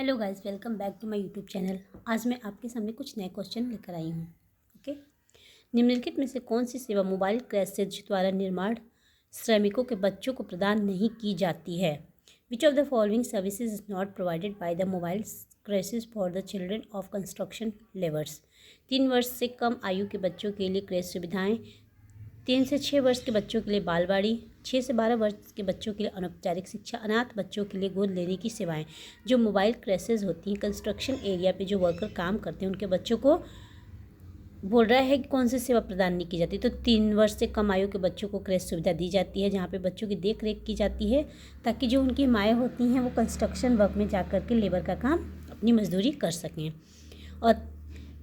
Hello guys, welcome back to my YouTube channel. आज मैं आपके सामने कुछ नए क्वेश्चन लेकर आई हूँ। ओके, निम्नलिखित में से कौन सी सेवा मोबाइल क्रैशेज द्वारा निर्माण श्रमिकों के बच्चों को प्रदान नहीं की जाती है? विच of the following services is not provided by the mobile crashes for the children of construction labours? 3 वर्ष से कम आयु के बच्चों के लिए क्रैश सुविधाएँ, 3 से 6 वर्ष के बच्चों के लिए बालवाड़ी, 6 से 12 वर्ष के बच्चों के लिए अनौपचारिक शिक्षा, अनाथ बच्चों के लिए गोद लेने की सेवाएं। जो मोबाइल क्रैशेज होती हैं, कंस्ट्रक्शन एरिया पे जो वर्कर काम करते हैं उनके बच्चों को बोल रहा है कि कौन सी सेवा प्रदान नहीं की जाती। तो 3 वर्ष से कम आयु के बच्चों को क्रैश सुविधा दी जाती है, जहाँ पे बच्चों की देख रेख की जाती है ताकि जो उनकी माएँ होती हैं वो कंस्ट्रक्शन वर्क में जा कर के लेबर का काम अपनी मजदूरी कर सकें। और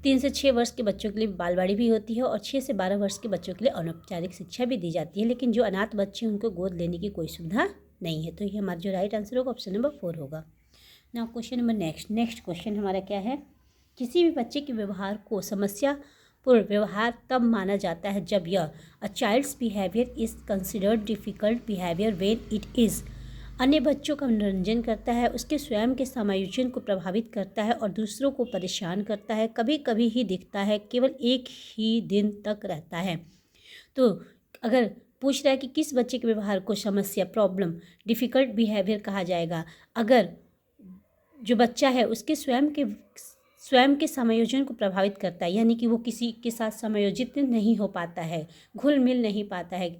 3 से 6 वर्ष के बच्चों के लिए बालवाड़ी भी होती है और 6 से 12 वर्ष के बच्चों के लिए अनौपचारिक शिक्षा भी दी जाती है, लेकिन जो अनाथ बच्चे हैं उनको गोद लेने की कोई सुविधा नहीं है। तो ये हमारा जो राइट आंसर होगा ऑप्शन नंबर 4 होगा। Now question number next question हमारा क्या है? किसी भी बच्चे के व्यवहार को समस्यापूर्ण व्यवहार तब माना जाता है जब यह a child's behaviour is considered difficult behaviour when it is अन्य बच्चों का मनोरंजन करता है, उसके स्वयं के समायोजन को प्रभावित करता है और दूसरों को परेशान करता है, कभी कभी ही दिखता है, केवल एक ही दिन तक रहता है। तो अगर पूछ रहा है कि किस बच्चे के व्यवहार को समस्या, प्रॉब्लम, डिफ़िकल्ट बिहेवियर कहा जाएगा, अगर जो बच्चा है उसके स्वयं के समायोजन को प्रभावित करता है, यानी कि वो किसी के साथ समायोजित नहीं हो पाता है, घुल मिल नहीं पाता है,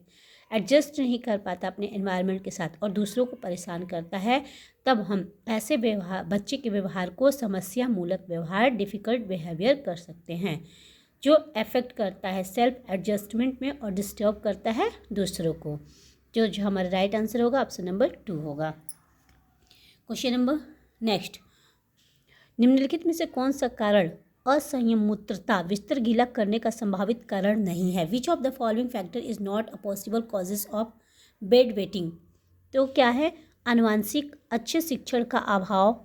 एडजस्ट नहीं कर पाता अपने एनवायरनमेंट के साथ और दूसरों को परेशान करता है, तब हम ऐसे बच्चे के व्यवहार को समस्या मूलक व्यवहार, डिफ़िकल्ट बिहेवियर कर सकते हैं, जो अफेक्ट करता है सेल्फ एडजस्टमेंट में और डिस्टर्ब करता है दूसरों को। जो हमारा राइट आंसर होगा ऑप्शन नंबर 2 होगा। क्वेश्चन नंबर नेक्स्ट, निम्नलिखित में से कौन सा कारण असंयम मूत्रता बिस्तर गीला करने का संभावित कारण नहीं है? विच of the following factor is not a possible causes of bed wetting? तो क्या है? आनुवांशिक, अच्छे शिक्षण का अभाव,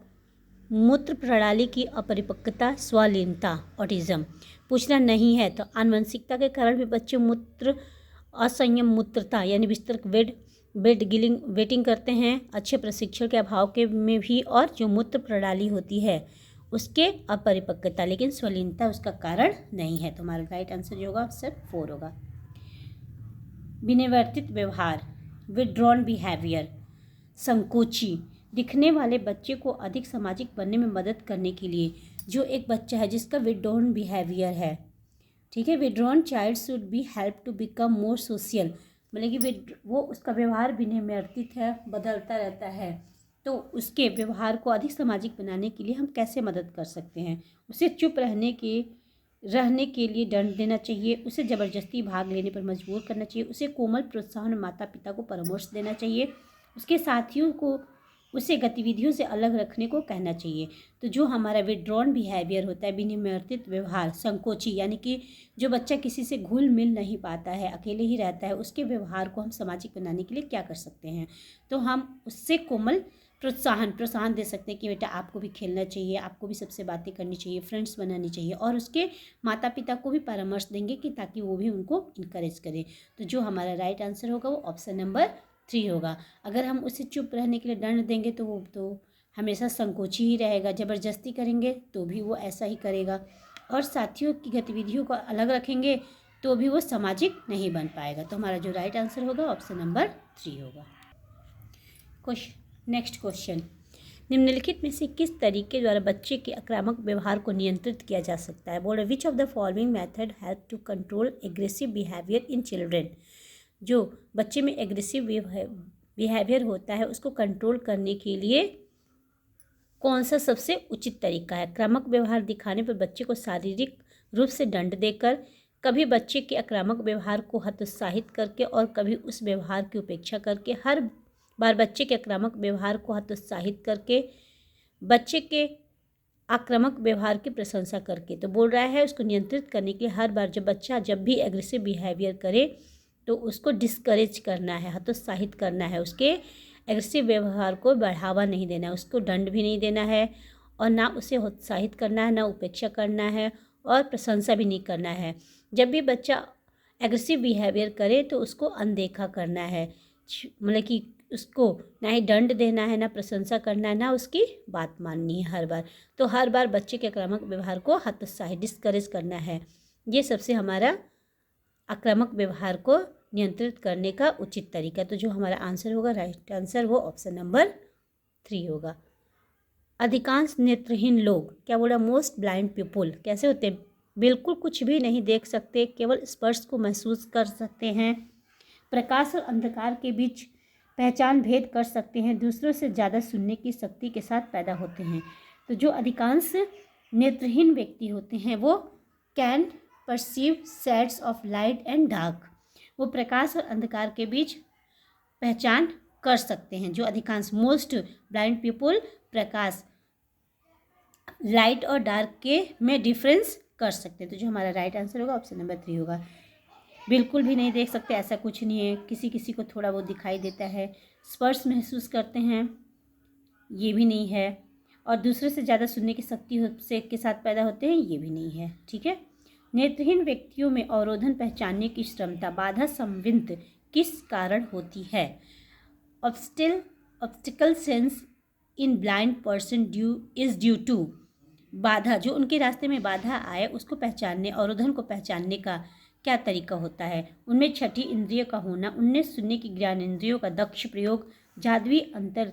मूत्र प्रणाली की अपरिपक्वता, स्वलीनता, ऑटिज्म। पूछना नहीं है तो आनुवंशिकता के कारण भी बच्चे मूत्र असंयम मूत्रता यानी बिस्तर बेड गिलिंग वेटिंग करते हैं, अच्छे प्रशिक्षण के अभाव के में भी, और जो मूत्र प्रणाली होती है उसके अपरिपक्वता, लेकिन स्वलीनता उसका कारण नहीं है। तो हमारा राइट आंसर जो होगा ऑप्शन 4 होगा। विनिवर्तित व्यवहार, विड्रॉन बिहेवियर, संकोची दिखने वाले बच्चे को अधिक सामाजिक बनने में मदद करने के लिए जो एक बच्चा है जिसका विड्रॉन बिहेवियर है, ठीक है, withdrawn child should be help to become more social, मतलब कि वो उसका व्यवहार विनिवर्तित है, बदलता रहता है, तो उसके व्यवहार को अधिक सामाजिक बनाने के लिए हम कैसे मदद कर सकते हैं? उसे चुप रहने के लिए दंड देना चाहिए, उसे ज़बरदस्ती भाग लेने पर मजबूर करना चाहिए, उसे कोमल प्रोत्साहन माता पिता को परामर्श देना चाहिए, उसके साथियों को उसे गतिविधियों से अलग रखने को कहना चाहिए। तो जो हमारा विड्रॉन बिहेवियर होता है, विनिवर्तित व्यवहार, संकोची, यानी कि जो बच्चा किसी से घुल मिल नहीं पाता है, अकेले ही रहता है, उसके व्यवहार को हम सामाजिक बनाने के लिए क्या कर सकते हैं? तो हम उससे कोमल प्रोत्साहन दे सकते हैं कि बेटा आपको भी खेलना चाहिए, आपको भी सबसे बातें करनी चाहिए, फ्रेंड्स बनानी चाहिए, और उसके माता पिता को भी परामर्श देंगे कि ताकि वो भी उनको इनकरेज करें। तो जो हमारा राइट आंसर होगा वो ऑप्शन नंबर 3 होगा। अगर हम उसे चुप रहने के लिए दंड देंगे तो वो तो हमेशा संकोची ही रहेगा, ज़बरदस्ती करेंगे तो भी वो ऐसा ही करेगा, और साथियों की गतिविधियों को अलग रखेंगे तो भी वो सामाजिक नहीं बन पाएगा। तो हमारा जो राइट आंसर होगा ऑप्शन नंबर 3 होगा। नेक्स्ट क्वेश्चन, निम्नलिखित में से किस तरीके द्वारा बच्चे के आक्रामक व्यवहार को नियंत्रित किया जा सकता है? बोल रहे which of the following method help to control aggressive behaviour in children? जो बच्चे में एग्रेसिव बिहेवियर होता है उसको कंट्रोल करने के लिए कौन सा सबसे उचित तरीका है? आक्रामक व्यवहार दिखाने पर बच्चे को शारीरिक रूप से दंड देकर, कभी बच्चे के आक्रामक व्यवहार को हतोत्साहित करके और कभी उस व्यवहार की उपेक्षा करके, हर बार बच्चे के आक्रामक व्यवहार को हतोत्साहित करके, बच्चे के आक्रामक व्यवहार की प्रशंसा करके। तो बोल रहा है उसको नियंत्रित करने के लिए हर बार जब बच्चा जब भी एग्रेसिव बिहेवियर करे तो उसको डिस्करेज करना है, हतोत्साहित करना है, उसके एग्रेसिव व्यवहार को बढ़ावा नहीं देना है, उसको दंड भी नहीं देना है, और ना उसे उत्साहित करना है, ना उपेक्षा करना है, और प्रशंसा भी नहीं करना है। जब भी बच्चा एग्रेसिव बिहेवियर करे तो उसको अनदेखा करना है, मतलब कि उसको ना ही दंड देना है, ना प्रशंसा करना है, ना उसकी बात माननी है हर बार। तो हर बार बच्चे के आक्रामक व्यवहार को हतोत्साहित डिस्करेज करना है। ये सबसे हमारा आक्रामक व्यवहार को नियंत्रित करने का उचित तरीका। तो जो हमारा आंसर होगा, राइट आंसर, वो ऑप्शन नंबर 3 होगा। अधिकांश नेत्रहीन लोग, क्या बोला, मोस्ट ब्लाइंड पीपुल कैसे होते हैं? बिल्कुल कुछ भी नहीं देख सकते, केवल स्पर्श को महसूस कर सकते हैं, प्रकाश और अंधकार के बीच पहचान भेद कर सकते हैं, दूसरों से ज़्यादा सुनने की शक्ति के साथ पैदा होते हैं। तो जो अधिकांश नेत्रहीन व्यक्ति होते हैं वो can perceive shades of light and dark, वो प्रकाश और अंधकार के बीच पहचान कर सकते हैं। जो अधिकांश मोस्ट ब्लाइंड पीपुल प्रकाश, लाइट और डार्क के में डिफरेंस कर सकते हैं। तो जो हमारा राइट आंसर होगा ऑप्शन नंबर 3 होगा। बिल्कुल भी नहीं देख सकते, ऐसा कुछ नहीं है, किसी किसी को थोड़ा बहुत दिखाई देता है। स्पर्श महसूस करते हैं, ये भी नहीं है। और दूसरे से ज़्यादा सुनने की शक्ति से के साथ पैदा होते हैं, ये भी नहीं है। ठीक है। नेत्रहीन व्यक्तियों में अवरोधन पहचानने की क्षमता, बाधा संवित किस कारण होती है? Obstacle sense in blind person due to, बाधा, जो उनके रास्ते में बाधा आए उसको पहचानने, अवरोधन को पहचानने का क्या तरीका होता है? उनमें छठी इंद्रिय का होना, उनमें सुनने की ज्ञानेंद्रियों का दक्ष प्रयोग, जादुई अंतर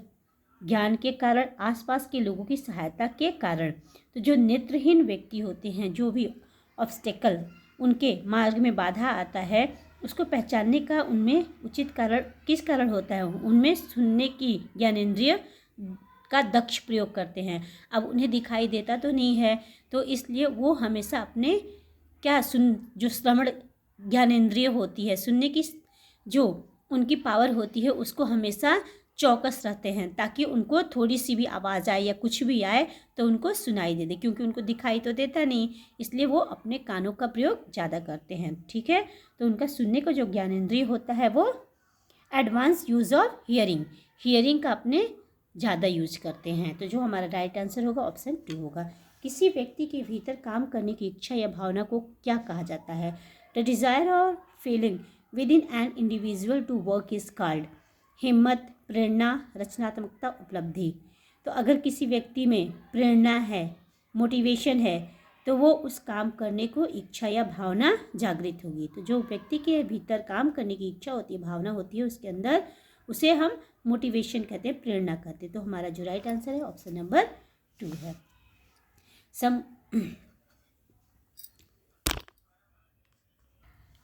ज्ञान के कारण, आसपास के लोगों की सहायता के कारण। तो जो नेत्रहीन व्यक्ति होते हैं, जो भी ऑब्स्टेकल उनके मार्ग में बाधा आता है उसको पहचानने का उनमें उचित कारण किस कारण होता है? उनमें सुनने की ज्ञानेंद्रिय का दक्ष प्रयोग करते हैं। अब उन्हें दिखाई देता तो नहीं है, तो इसलिए वो हमेशा अपने जो श्रवण ज्ञानेंद्रिय होती है, सुनने की जो उनकी पावर होती है, उसको हमेशा चौकस रहते हैं, ताकि उनको थोड़ी सी भी आवाज़ आए या कुछ भी आए तो उनको सुनाई दे, क्योंकि उनको दिखाई तो देता नहीं, इसलिए वो अपने कानों का प्रयोग ज़्यादा करते हैं। ठीक है। तो उनका सुनने का जो ज्ञानेंद्रिय होता है वो एडवांस यूज़ ऑफ हियरिंग का अपने ज़्यादा यूज करते हैं। तो जो हमारा राइट आंसर होगा ऑप्शन 2 होगा। किसी व्यक्ति के भीतर काम करने की इच्छा या भावना को क्या कहा जाता है? द डिज़ायर और feeling within an individual to work is called. हिम्मत, प्रेरणा, रचनात्मकता, उपलब्धि। तो अगर किसी व्यक्ति में प्रेरणा है, मोटिवेशन है, तो वो उस काम करने को इच्छा या भावना जागृत होगी। तो जो व्यक्ति के भीतर काम करने की इच्छा होती है, भावना होती है उसके अंदर, उसे हम मोटिवेशन कहते हैं, प्रेरणा कहते हैं। तो हमारा जो राइट आंसर है ऑप्शन नंबर 2 है।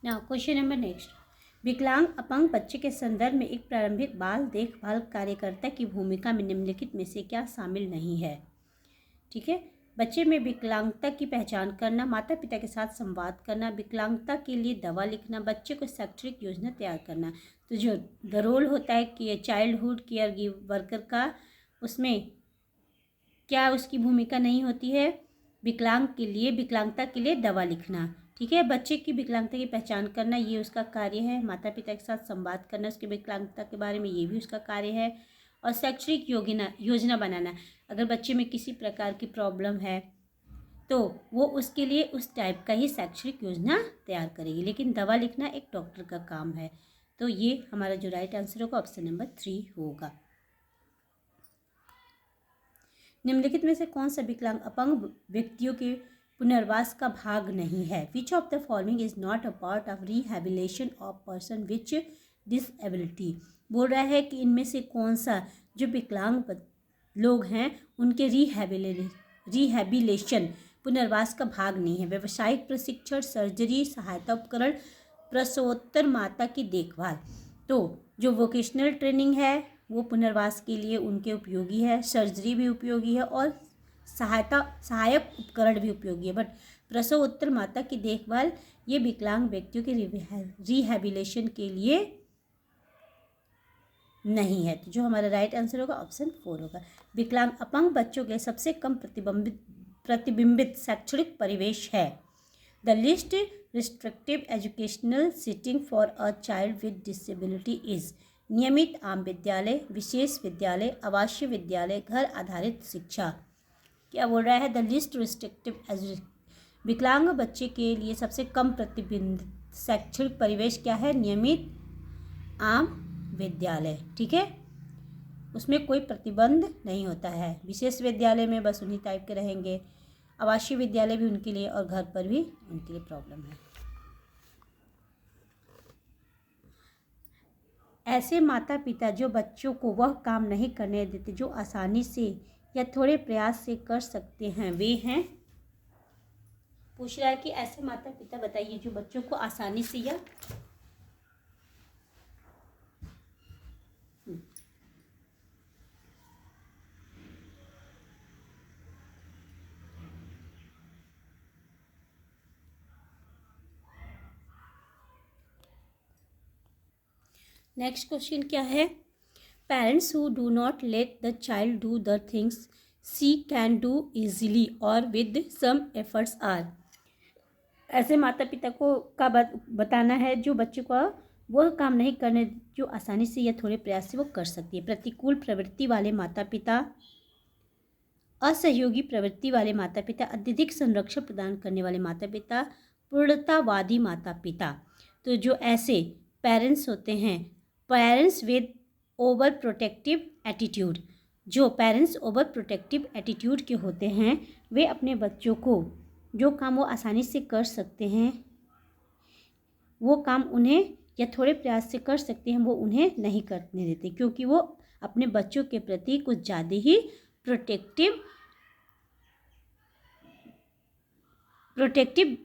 Now question number next. विकलांग अपंग बच्चे के संदर्भ में एक प्रारंभिक बाल देखभाल कार्यकर्ता की भूमिका में निम्नलिखित में से क्या शामिल नहीं है? ठीक है। बच्चे में विकलांगता की पहचान करना, माता पिता के साथ संवाद करना, विकलांगता के लिए दवा लिखना, बच्चे को शैक्षणिक योजना तैयार करना। तो जो द रोल होता है कि चाइल्डहुड केयर वर्कर का, उसमें क्या उसकी भूमिका नहीं होती है? विकलांगता के लिए दवा लिखना। ठीक है। बच्चे की विकलांगता की पहचान करना, ये उसका कार्य है। माता पिता के साथ संवाद करना उसकी विकलांगता के बारे में, ये भी उसका कार्य है। और शैक्षणिक योजना बनाना, अगर बच्चे में किसी प्रकार की प्रॉब्लम है तो वो उसके लिए उस टाइप का ही शैक्षणिक योजना तैयार करेगी। लेकिन दवा लिखना एक डॉक्टर का काम है। तो ये हमारा जो राइट आंसर होगा ऑप्शन नंबर 3 होगा। निम्नलिखित में से कौन सा विकलांग अपंग व्यक्तियों के पुनर्वास का भाग नहीं है? विच of the following is not a part of rehabilitation of person which disability. बोल रहा है कि इनमें से कौन सा जो विकलांग लोग हैं उनके रिहैबिलिटेशन पुनर्वास का भाग नहीं है? व्यावसायिक प्रशिक्षण, सर्जरी, सहायता उपकरण, प्रसवोत्तर माता की देखभाल। तो जो वोकेशनल ट्रेनिंग है वो पुनर्वास के लिए उनके उपयोगी है, सर्जरी भी उपयोगी है और सहायक उपकरण भी उपयोगी है। बट प्रसवोत्तर माता की देखभाल ये विकलांग व्यक्तियों के रिहैबिलिटेशन के लिए नहीं है। तो जो हमारा राइट आंसर होगा ऑप्शन 4 होगा। विकलांग अपंग बच्चों के सबसे कम प्रतिबिंबित शैक्षणिक परिवेश है। The list restrictive educational sitting for a child with disability is नियमित आम विद्यालय, विशेष विद्यालय, आवासीय विद्यालय, घर आधारित शिक्षा। क्या बोल रहा है? द लिस्ट रिस्ट्रिक्टिव विकलांग बच्चे के लिए सबसे कम प्रतिबिंबित शैक्षणिक परिवेश क्या है? नियमित आम विद्यालय। ठीक है। उसमें कोई प्रतिबंध नहीं होता है। विशेष विद्यालय में बस उन्हीं टाइप के रहेंगे, आवासीय विद्यालय भी उनके लिए और घर पर भी उनके लिए प्रॉब्लम है। ऐसे माता पिता जो बच्चों को वह काम नहीं करने देते जो आसानी से या थोड़े प्रयास से कर सकते हैं, वे हैं। पूछ रहा है कि ऐसे माता पिता बताइए जो बच्चों को आसानी से या नेक्स्ट क्वेश्चन क्या है? Parents who do not let the child do the things she can do easily और विद सम एफर्ट्स आर। ऐसे माता पिता को का बताना है जो बच्चों का वह काम नहीं करने जो आसानी से या थोड़े प्रयास से वो कर सकती है। प्रतिकूल प्रवृत्ति वाले माता पिता, असहयोगी प्रवृत्ति वाले माता पिता, अत्यधिक संरक्षण प्रदान करने वाले माता पिता, पूर्णतावादी माता पिता। तो जो ऐसे पेरेंट्स होते हैं, parents with over protective attitude, जो पेरेंट्स ओवर प्रोटेक्टिव एटीट्यूड के होते हैं, वे अपने बच्चों को जो काम वो आसानी से कर सकते हैं, वो काम उन्हें या थोड़े प्रयास से कर सकते हैं, वो उन्हें नहीं करने देते, क्योंकि वो अपने बच्चों के प्रति कुछ ज़्यादा ही प्रोटेक्टिव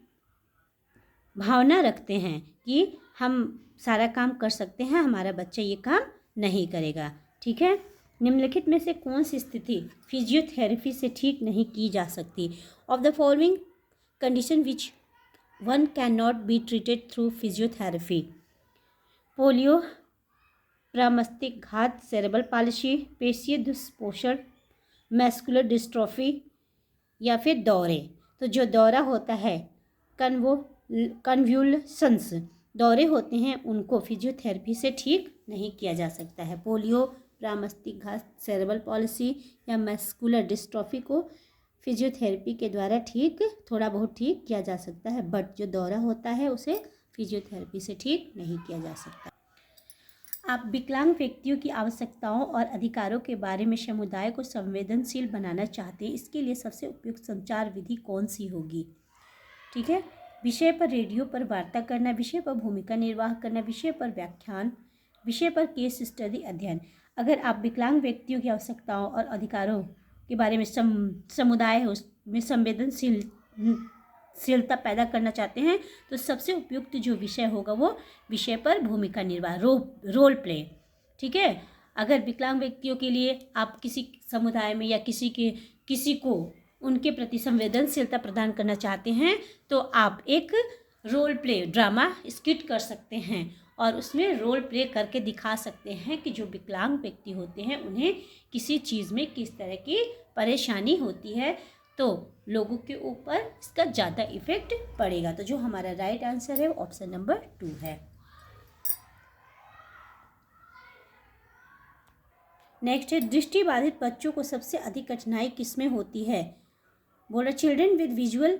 भावना रखते हैं कि हम सारा काम कर सकते हैं, हमारा बच्चा ये काम नहीं करेगा। ठीक है। निम्नलिखित में से कौन सी स्थिति फिजियोथेरेपी से ठीक नहीं की जा सकती? Of the following condition which one can not be treated through physiotherapy: polio, प्रमस्तिष्कघात, सेरेब्रल पालिसी, पेशीय दुष्पोषण, मैस्कुलर डिस्ट्रॉफी या फिर दौरे। तो जो दौरा होता है, कन्व्यूल्सन्स दौरे होते हैं, उनको फिजियोथेरेपी से ठीक नहीं किया जा सकता है। पोलियो, प्रमस्तिष्कघात, सेरेब्रल पालिसी या मैस्कुलर डिस्ट्रॉफी को फिजियोथेरेपी के द्वारा थोड़ा बहुत ठीक किया जा सकता है, बट जो दौरा होता है उसे फिजियोथेरेपी से ठीक नहीं किया जा सकता। आप विकलांग व्यक्तियों की आवश्यकताओं और अधिकारों के बारे में समुदाय को संवेदनशील बनाना चाहते हैं, इसके लिए सबसे उपयुक्त संचार विधि कौन सी होगी? ठीक है। विषय पर रेडियो पर वार्ता करना, विषय पर भूमिका निर्वाह करना, विषय पर व्याख्यान, विषय पर केस स्टडी अध्ययन। अगर आप विकलांग व्यक्तियों की आवश्यकताओं और अधिकारों के बारे में समुदाय में संवेदनशीलता पैदा करना चाहते हैं, तो सबसे उपयुक्त जो विषय होगा वो विषय पर भूमिका निर्वाह, रोल प्ले। ठीक है। अगर विकलांग व्यक्तियों के लिए आप किसी समुदाय में या किसी को उनके प्रति संवेदनशीलता प्रदान करना चाहते हैं, तो आप एक रोल प्ले ड्रामा स्किट कर सकते हैं और उसमें रोल प्ले करके दिखा सकते हैं कि जो विकलांग व्यक्ति होते हैं उन्हें किसी चीज़ में किस तरह की परेशानी होती है, तो लोगों के ऊपर इसका ज़्यादा इफेक्ट पड़ेगा। तो जो हमारा राइट आंसर है वो ऑप्शन नंबर 2 है। नेक्स्ट है, दृष्टिबाधित बच्चों को सबसे अधिक कठिनाई किसमें होती है? बोला चिल्ड्रन विद विजुअल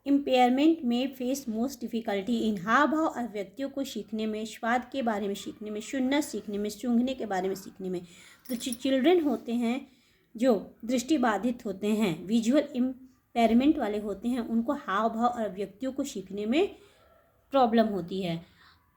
इम्पेयरमेंट में फेस मोस्ट डिफ़िकल्टी इन। हाव भाव अभिव्यक्तियों को सीखने में, स्वाद के बारे में सीखने में, सुनना सीखने में, सूंघने के बारे में सीखने में। तो जो चिल्ड्रन होते हैं जो दृष्टिबाधित होते हैं, विजुअल इम्पेयरमेंट वाले होते हैं, उनको हाव भाव और अभिव्यक्तियों को सीखने में प्रॉब्लम होती है।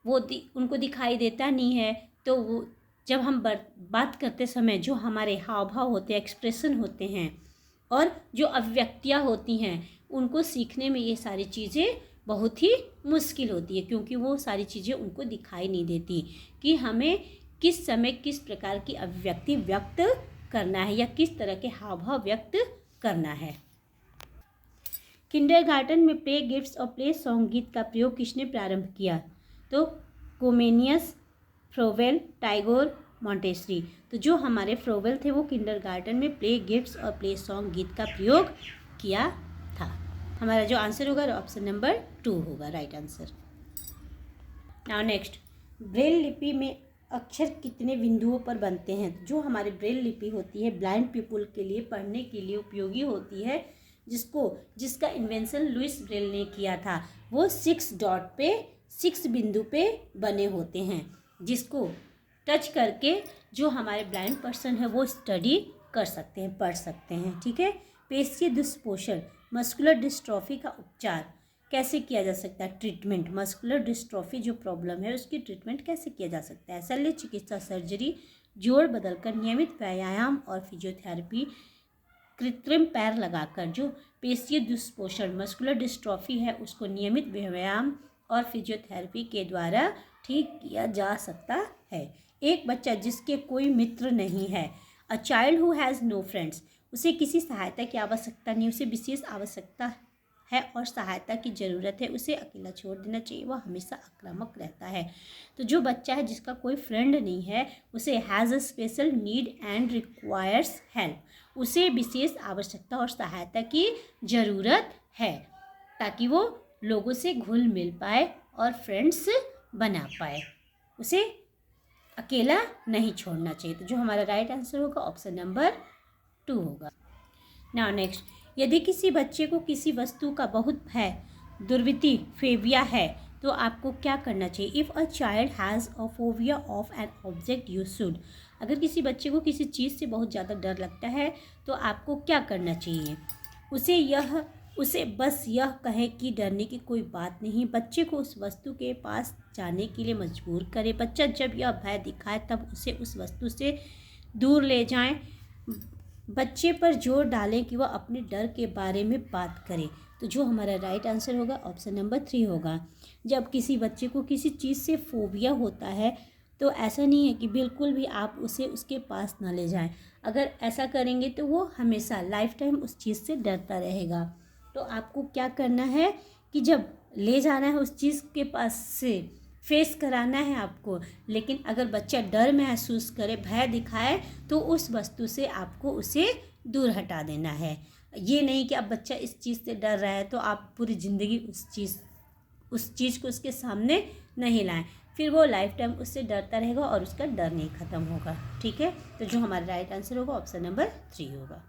वो उनको दिखाई देता नहीं है, तो वो जब हम बात करते समय जो हमारे हाव भाव होते हैं, एक्सप्रेशन होते हैं और जो अभिव्यक्तियाँ होती हैं, उनको सीखने में ये सारी चीज़ें बहुत ही मुश्किल होती है, क्योंकि वो सारी चीज़ें उनको दिखाई नहीं देती कि हमें किस समय किस प्रकार की अभिव्यक्ति व्यक्त करना है या किस तरह के हाव भाव व्यक्त करना है। किंडरगार्टन में प्ले गिफ्ट्स और प्ले सॉन्ग गीत का प्रयोग किसने प्रारंभ किया? तो कोमेनियस, फ्रोवेल, टैगोर, मॉन्टेसरी। तो जो हमारे फ्रोवेल थे वो किंडरगार्टन में प्ले गिफ्ट्स और प्ले सॉन्ग गीत का प्रयोग किया था। हमारा जो आंसर होगा ऑप्शन नंबर 2 होगा right answer. Now next, Braille लिपि में अक्षर कितने बिंदुओं पर बनते हैं? जो हमारी ब्रेल लिपि होती है ब्लाइंड पीपल के लिए पढ़ने के लिए उपयोगी होती है, जिसका इन्वेंशन लुइस ब्रेल ने किया था, वो 6 डॉट पे 6 बिंदु पे बने होते हैं, जिसको टच करके जो हमारे ब्लाइंड पर्सन है वो स्टडी कर सकते हैं, पढ़ सकते हैं। ठीक है। पेशीय दुष्पोषण, मस्कुलर डिस्ट्रॉफी का उपचार कैसे किया जा सकता है? ट्रीटमेंट, मस्कुलर डिस्ट्रॉफी जो प्रॉब्लम है उसकी ट्रीटमेंट कैसे किया जा सकता है? शल्य चिकित्सा, सर्जरी, जोड़ बदलकर, नियमित व्यायाम और फिजियोथेरेपी, कृत्रिम पैर लगाकर। जो पेशीय दुष्पोषण, मस्कुलर डिस्ट्रॉफी है उसको नियमित व्यायाम और फिजियोथेरेपी के द्वारा ठीक किया जा सकता है। एक बच्चा जिसके कोई मित्र नहीं है, a child who has no friends, उसे किसी सहायता की आवश्यकता नहीं, उसे विशेष आवश्यकता है और सहायता की ज़रूरत है, उसे अकेला छोड़ देना चाहिए, वह हमेशा आक्रामक रहता है। तो जो बच्चा है जिसका कोई फ्रेंड नहीं है, उसे has a special need and requires help, उसे विशेष आवश्यकता और सहायता की ज़रूरत है ताकि वो लोगों से घुल मिल पाए और फ्रेंड्स बना पाए, उसे अकेला नहीं छोड़ना चाहिए। तो जो हमारा राइट आंसर होगा ऑप्शन नंबर 2 होगा। नाउ नेक्स्ट, यदि किसी बच्चे को किसी वस्तु का बहुत भय, दुर्वृत्ति, फेबिया है तो आपको क्या करना चाहिए? If a child has a phobia of an object you should, अगर किसी बच्चे को किसी चीज़ से बहुत ज़्यादा डर लगता है तो आपको क्या करना चाहिए? उसे बस यह कहे कि डरने की कोई बात नहीं, बच्चे को उस वस्तु के पास जाने के लिए मजबूर करें। बच्चा जब यह भय दिखाए तब उसे उस वस्तु से दूर ले जाएं। बच्चे पर जोर डालें कि वह अपने डर के बारे में बात करे। तो जो हमारा राइट आंसर होगा ऑप्शन नंबर 3 होगा। जब किसी बच्चे को किसी चीज़ से फोबिया होता है तो ऐसा नहीं है कि बिल्कुल भी आप उसे उसके पास ना ले जाएं। अगर ऐसा करेंगे तो वो हमेशा लाइफ टाइम उस चीज़ से डरता रहेगा। तो आपको क्या करना है कि जब ले जाना है उस चीज़ के पास से फेस कराना है आपको, लेकिन अगर बच्चा डर महसूस करे, भय दिखाए तो उस वस्तु से आपको उसे दूर हटा देना है। ये नहीं कि अब बच्चा इस चीज़ से डर रहा है तो आप पूरी ज़िंदगी उस चीज़ को उसके सामने नहीं लाएं, फिर वो लाइफ टाइम उससे डरता रहेगा और उसका डर नहीं ख़त्म होगा। ठीक है। तो जो हमारा राइट आंसर होगा ऑप्शन नंबर 3 होगा।